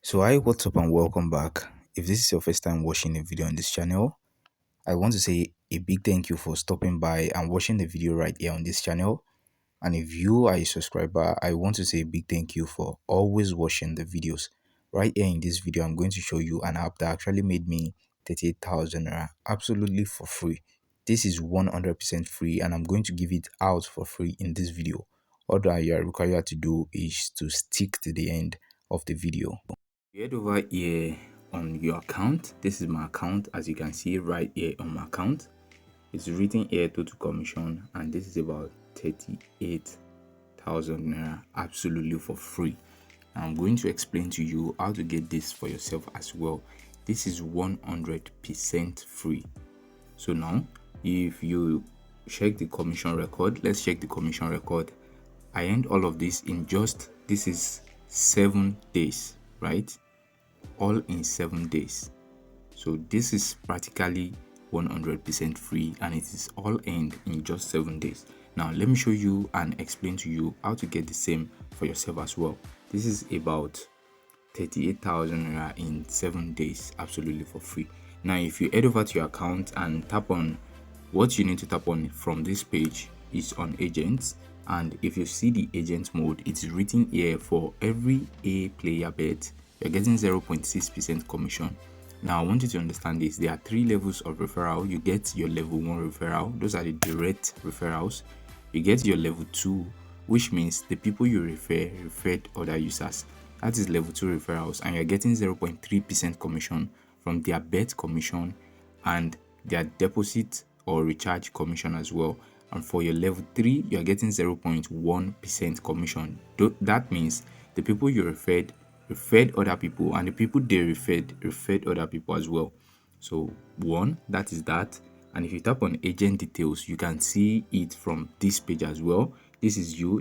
So hi, what's up and welcome back. If this is your first time watching a video on this channel, I want to say a big thank you for stopping by and watching the video right here on this channel. And if you are a subscriber, I want to say a big thank you for always watching the videos. Right here in this video, I'm going to show you an app that actually made me 38,000 naira absolutely for free. This is 100% free and I'm going to give it out for free in this video. All that you are required to do is to stick to the end of the video. You head over here on your account. This is my account, as you can see right here on my account. It's written here total commission, and this is about 38,000 naira absolutely for free. I'm going to explain to you how to get this for yourself as well. This is 100% free. So now, if you check the commission record, let's check the commission record. I earned all of this in this is 7 days, right? All in 7 days. So this is practically 100% free and it is all earned in just 7 days. Now let me show you and explain to you how to get the same for yourself as well. This is about 38,000 naira in 7 days absolutely for free. Now if you head over to your account and tap on what you need to tap on from this page is on agents, and if you see the agent mode, it's written here for every A player bet you're getting 0.6% commission. Now I want you to understand this. There are 3 levels of referral. You get your level 1 referral, those are the direct referrals. You get your level 2, which means the people you referred other users. That is level 2 referrals, and you're getting 0.3% commission from their bet commission and their deposit or recharge commission as well. And for your level 3, you're getting 0.1% commission. That means the people you referred other people, and the people they referred other people as well. So that is that. And if you tap on agent details, you can see it from this page as well. This is your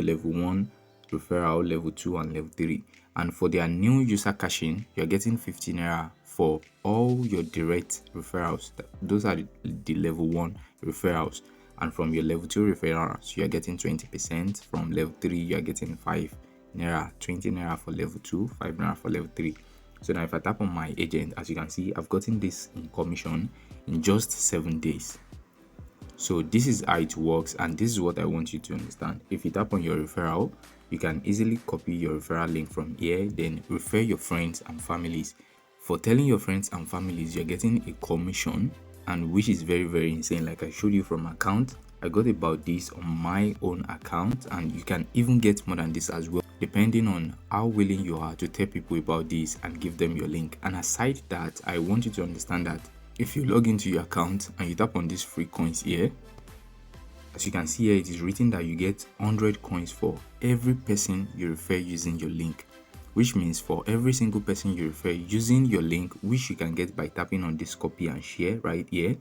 level 1 referral, level 2 and level 3. And for their new user caching, you're getting 15 naira for all your direct referrals. Those are the level 1 referrals. And from your level 2 referrals, you're getting 20%. From level 3, you're getting 5 naira, 20 naira for level 2, 5 naira for level 3. So now if I tap on my agent, as you can see, I've gotten this in commission in just 7 days. So this is how it works, and this is what I want you to understand. If you tap on your referral, you can easily copy your referral link from here, then refer your friends and families. For telling your friends and families, you're getting a commission, and which is very, very insane. Like I showed you from my account, I got about this on my own account, and you can even get more than this as well, depending on how willing you are to tell people about this and give them your link. And aside that, I want you to understand that if you log into your account and you tap on these free coins here, as you can see here, it is written that you get 100 coins for every person you refer using your link, which means for every single person you refer using your link, which you can get by tapping on this copy and share right here,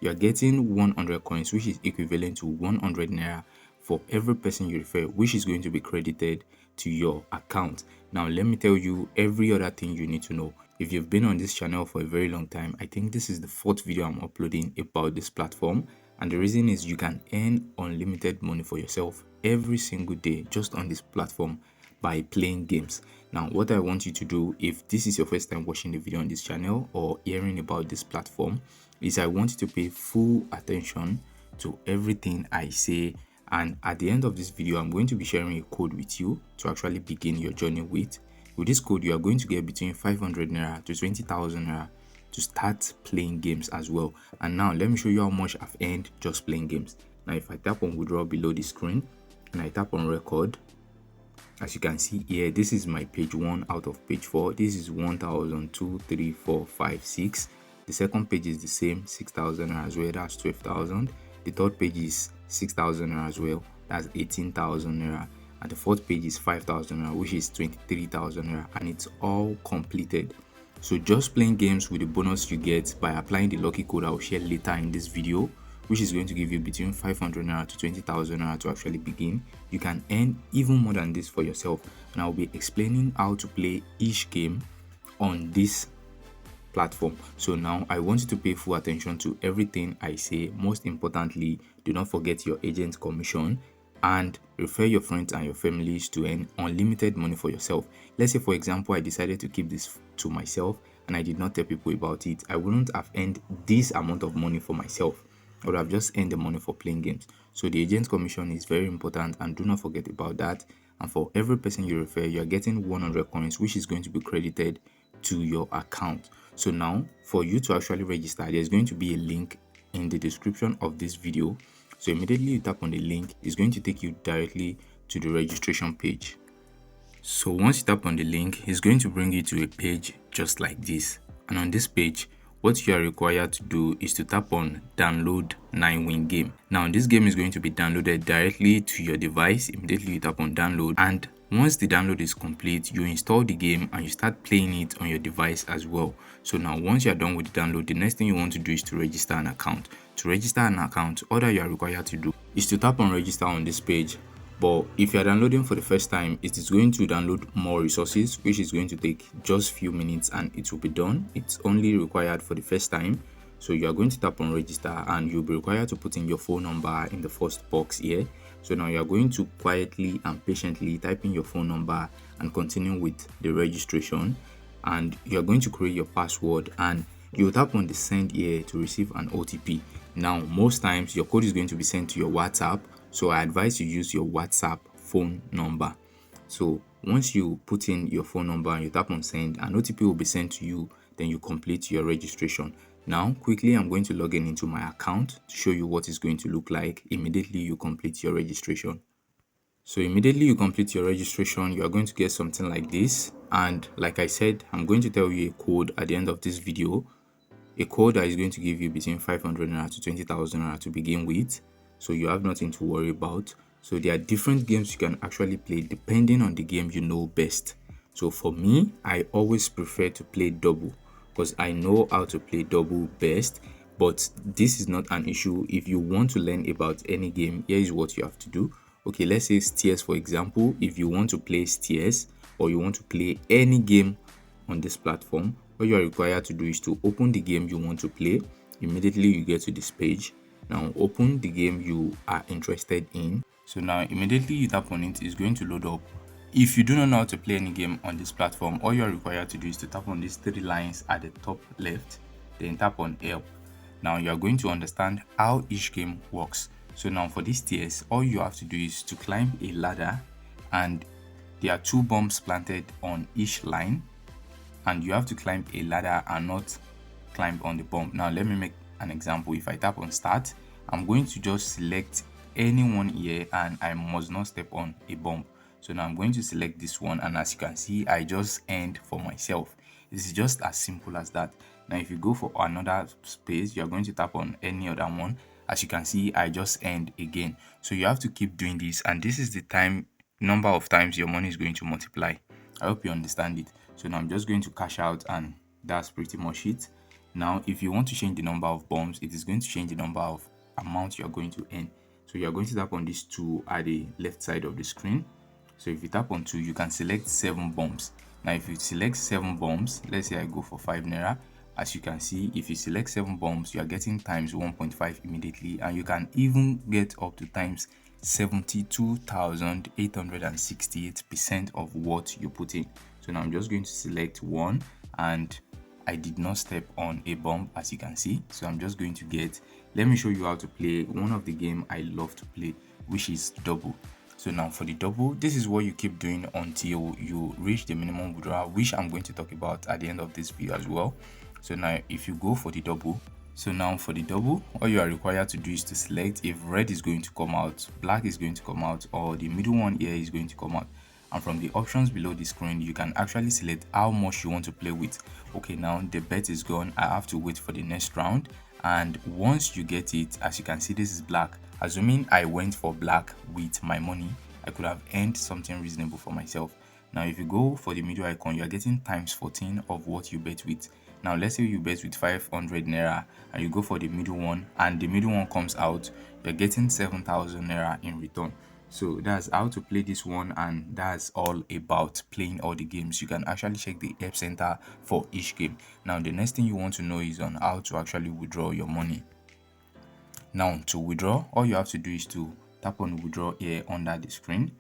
you're getting 100 coins, which is equivalent to 100 naira for every person you refer, which is going to be credited to your account. Now let me tell you every other thing you need to know. If you've been on this channel for a very long time, I think this is the 4th video I'm uploading about this platform, and the reason is you can earn unlimited money for yourself every single day just on this platform by playing games. Now what I want you to do, if this is your first time watching the video on this channel or hearing about this platform, is I want you to pay full attention to everything I say, and at the end of this video I'm going to be sharing a code with you to actually begin your journey with. With this code, you are going to get between 500 naira to 20,000 naira to start playing games as well. And now let me show you how much I've earned just playing games. Now if I tap on withdraw below the screen and I tap on record, as you can see here, this is my page 1 out of page 4. This is 1,000, 2, 3, 4, 5, 6. The second page is the same, 6,000 as well, that's 12,000. The third page is 6,000 as well, that's 18,000 naira. And the fourth page is 5,000 naira, which is 23,000 naira, and it's all completed. So just playing games with the bonus you get by applying the lucky code I'll share later in this video, which is going to give you between 500 naira to 20,000 naira to actually begin. You can earn even more than this for yourself, and I'll be explaining how to play each game on this platform. So now I want you to pay full attention to everything I say. Most importantly, do not forget your agent commission. and refer your friends and your families to earn unlimited money for yourself. Let's say, for example, I decided to keep this to myself and I did not tell people about it. I wouldn't have earned this amount of money for myself. I would have just earned the money for playing games. So the agent commission is very important, and do not forget about that. And for every person you refer, you are getting 100 coins, which is going to be credited to your account. So now, for you to actually register, there's going to be a link in the description of this video. So immediately you tap on the link, it's going to take you directly to the registration page. So once you tap on the link, it's going to bring you to a page just like this. And on this page, what you are required to do is to tap on download 9win game. Now this game is going to be downloaded directly to your device. Immediately you tap on download, and once the download is complete, you install the game and you start playing it on your device as well. So now once you are done with the download, the next thing you want to do is to register an account. To register an account, all that you are required to do is to tap on register on this page. But if you are downloading for the first time, it is going to download more resources, which is going to take just few minutes and it will be done. It's only required for the first time. So you are going to tap on register and you'll be required to put in your phone number in the first box here. So now you are going to quietly and patiently type in your phone number and continue with the registration. And you are going to create your password and you tap on the send here to receive an OTP. Now, most times your code is going to be sent to your WhatsApp. So I advise you use your WhatsApp phone number. So once you put in your phone number and you tap on send, an OTP will be sent to you. Then you complete your registration. Now, quickly, I'm going to log in into my account to show you what it's going to look like immediately you complete your registration. So immediately you complete your registration, you are going to get something like this. And like I said, I'm going to tell you a code at the end of this video. A code that is going to give you between 500 naira to 20,000 naira to begin with. So you have nothing to worry about. So there are different games you can actually play depending on the game you know best. So for me, I always prefer to play double because I know how to play double best. But this is not an issue. If you want to learn about any game, here is what you have to do. Okay, let's say Stairs, for example. If you want to play Stairs or you want to play any game on this platform, what you are required to do is to open the game you want to play. Immediately you get to this page. Now open the game you are interested in. So now immediately you tap on it, it's going to load up. If you do not know how to play any game on this platform, all you are required to do is to tap on these three lines at the top left, then tap on help. Now you are going to understand how each game works. So now for this tiers, all you have to do is to climb a ladder, and there are 2 bombs planted on each line, and you have to climb a ladder and not climb on the bomb. Now let me make an example. If I tap on start, I'm going to just select anyone here and I must not step on a bomb. So now I'm going to select this one, and as you can see, I just end for myself. This is just as simple as that. Now if you go for another space, you're going to tap on any other one. As you can see, I just end again. So you have to keep doing this, and this is the number of times your money is going to multiply. I hope you understand it. So now I'm just going to cash out, and that's pretty much it. Now if you want to change the number of bombs, it is going to change the number of amount you are going to earn. So you are going to tap on these 2 at the left side of the screen. So if you tap on 2, you can select 7 bombs. Now if you select 7 bombs, let's say I go for 5 naira. As you can see, if you select 7 bombs, you are getting times 1.5 immediately, and you can even get up to times 72,868% of what you put in. So now I'm just going to select 1, and I did not step on a bomb, as you can see. So I'm just going to let me show you how to play one of the game I love to play, which is double. So now for the double, this is what you keep doing until you reach the minimum withdrawal, which I'm going to talk about at the end of this video as well. So now if you go for the double, all you are required to do is to select if red is going to come out, black is going to come out, or the middle one here is going to come out. And from the options below the screen, you can actually select how much you want to play with. Okay, now the bet is gone. I have to wait for the next round. And once you get it, as you can see, this is black. Assuming I went for black with my money, I could have earned something reasonable for myself. Now if you go for the middle icon, you are getting times 14 of what you bet with. Now let's say you bet with 500 naira and you go for the middle one, and the middle one comes out, you're getting 7,000 naira in return. So that's how to play this one, and that's all about playing all the games. You can actually check the help center for each game. Now the next thing you want to know is on how to actually withdraw your money. Now to withdraw, all you have to do is to tap on withdraw here under the screen,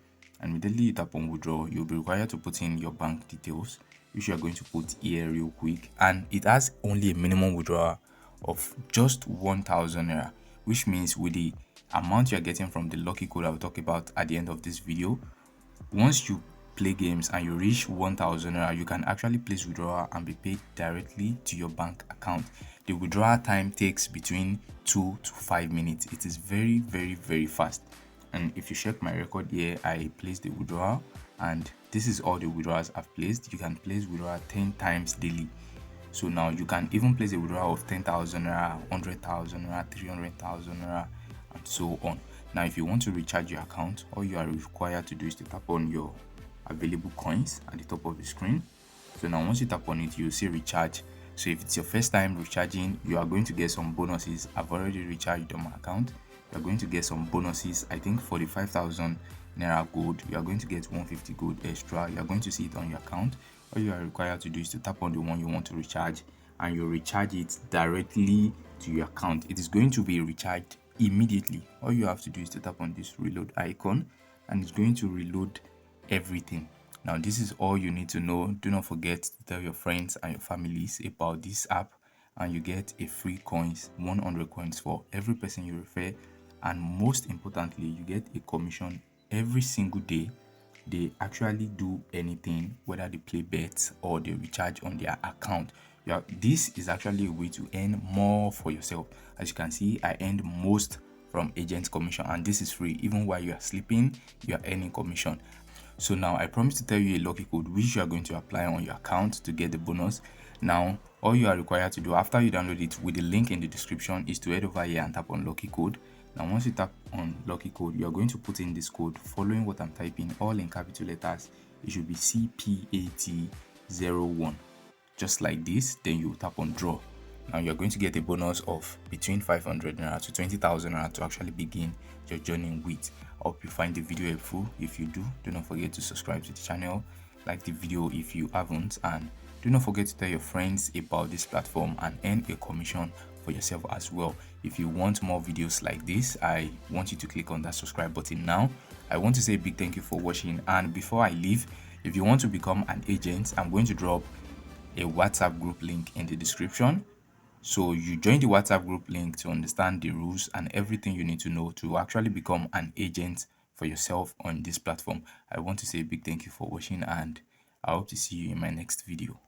and immediately you tap on withdraw, you'll be required to put in your bank details, which you are going to put here real quick. And it has only a minimum withdrawal of just 1,000 naira, which means with the amount you are getting from the lucky code I'll talk about at the end of this video, once you play games and you reach 1,000 naira, you can actually place withdrawal and be paid directly to your bank account. The withdrawal time takes between 2 to 5 minutes. It is very, very, very fast. And if you check my record here, I placed the withdrawal, and this is all the withdrawals I've placed. You can place withdrawal 10 times daily. So now you can even place a withdrawal of 10,000 naira, 100,000 naira, 300,000 naira, and so on. Now, if you want to recharge your account, all you are required to do is to tap on your available coins at the top of the screen. So now once you tap on it, you'll see recharge. So if it's your first time recharging, you are going to get some bonuses. I've already recharged on my account. You're going to get some bonuses. I think for the 5,000 naira gold, you are going to get 150 gold extra. You are going to see it on your account. All you are required to do is to tap on the one you want to recharge, and you recharge it directly to your account. It is going to be recharged immediately. All you have to do is to tap on this reload icon, and it's going to reload everything. Now, this is all you need to know. Do not forget to tell your friends and your families about this app, and you get a free coins, 100 coins for every person you refer. And most importantly, you get a commission every single day they actually do anything, whether they play bets or they recharge on their account. This is actually a way to earn more for yourself. As you can see, I earned most from agent commission, and this is free. Even while you are sleeping, you are earning commission. So now I promise to tell you a lucky code which you are going to apply on your account to get the bonus. Now, all you are required to do after you download it with the link in the description is to head over here and tap on lucky code. Now, once you tap on lucky code, you are going to put in this code following what I'm typing, all in capital letters. It should be CPAT01, just like this. Then you tap on draw. Now you're going to get a bonus of between 500 naira to 20,000 naira to actually begin your journey with. I hope you find the video helpful. If you do not forget to subscribe to the channel, like the video if you haven't, and do not forget to tell your friends about this platform and earn a commission for yourself as well. If you want more videos like this, I want you to click on that subscribe button now. I want to say a big thank you for watching, and before I leave, if you want to become an agent, I'm going to drop a WhatsApp group link in the description. So you join the WhatsApp group link to understand the rules and everything you need to know to actually become an agent for yourself on this platform. I want to say a big thank you for watching, and I hope to see you in my next video.